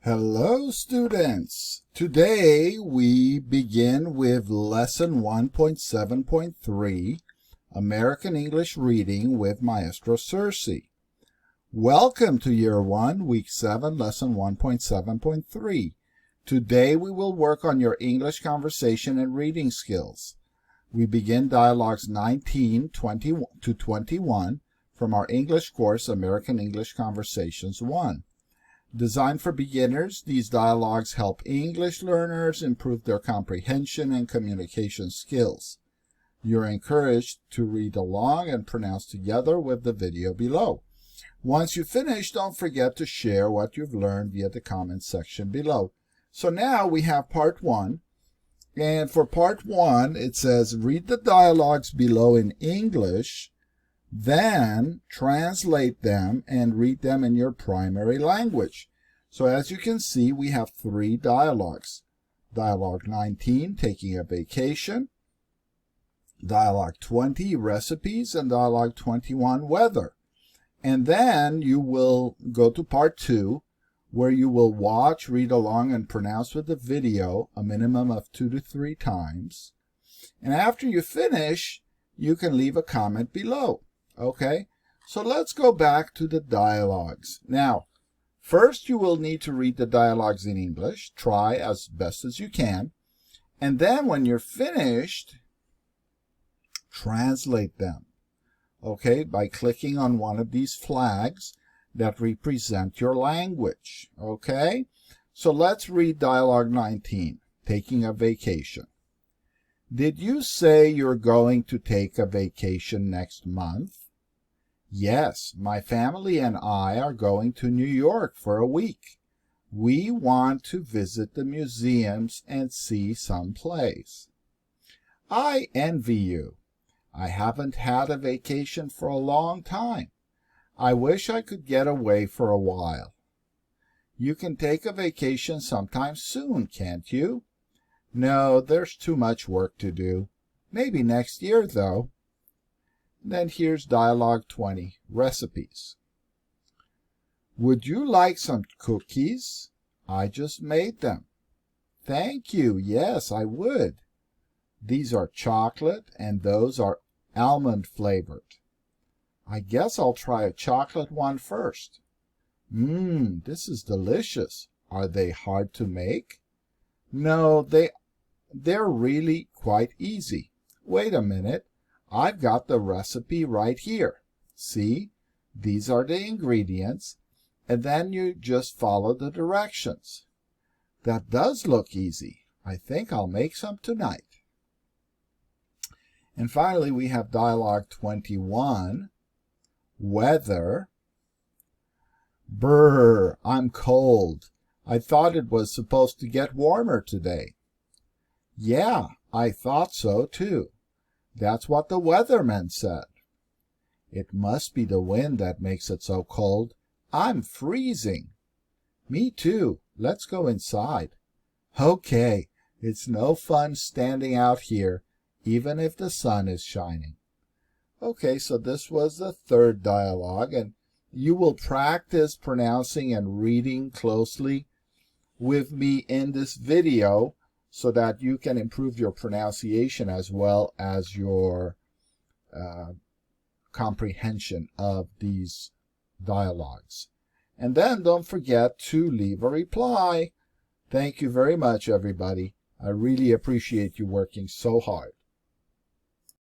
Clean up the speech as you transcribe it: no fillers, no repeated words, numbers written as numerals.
Hello students! Today we begin with lesson 1.7.3, American English Reading with Maestro Sersea. Welcome to Year 1, Week 7, Lesson 1.7.3. Today we will work on your English conversation and reading skills. We begin dialogues 19 to 21 from our English course, American English Conversations 1. Designed for beginners, these dialogues help English learners improve their comprehension and communication skills. You're encouraged to read along and pronounce together with the video below. Once you finish, don't forget to share what you've learned via the comments section below. So now we have part 1. And for part 1, it says, read the dialogues below in English, then translate them and read them in your primary language. So as you can see, we have 3 dialogues. Dialogue 19, taking a vacation. Dialogue 20, recipes. And dialogue 21, weather. And then you will go to part 2, where you will watch, read along, and pronounce with the video a minimum of 2 to 3 times. And after you finish, you can leave a comment below. Okay, so let's go back to the dialogues. Now, first you will need to read the dialogues in English. Try as best as you can. And then when you're finished, translate them. Okay, by clicking on one of these flags that represent your language. Okay, so let's read dialogue 19, taking a vacation. Did you say you're going to take a vacation next month? Yes, my family and I are going to New York for a week. We want to visit the museums and see some plays. I envy you. I haven't had a vacation for a long time. I wish I could get away for a while. You can take a vacation sometime soon, can't you? No, there's too much work to do. Maybe next year, though. Then here's dialogue 20, recipes. Would you like some cookies? I just made them. Thank you. Yes, I would. These are chocolate and those are almond flavored. I guess I'll try a chocolate one first. This is delicious. Are they hard to make? No, they're really quite easy. Wait a minute. I've got the recipe right here. See, these are the ingredients, and then you just follow the directions. That does look easy. I think I'll make some tonight. And finally, we have dialogue 21, weather. Brr, I'm cold. I thought it was supposed to get warmer today. Yeah, I thought so too. That's what the weatherman said. It must be the wind that makes it so cold. I'm freezing. Me too. Let's go inside. Okay, it's no fun standing out here, even if the sun is shining. Okay, so this was the 3rd dialogue, and you will practice pronouncing and reading closely with me in this video, so that you can improve your pronunciation as well as your comprehension of these dialogues. And then don't forget to leave a reply. Thank you very much, everybody. I really appreciate you working so hard.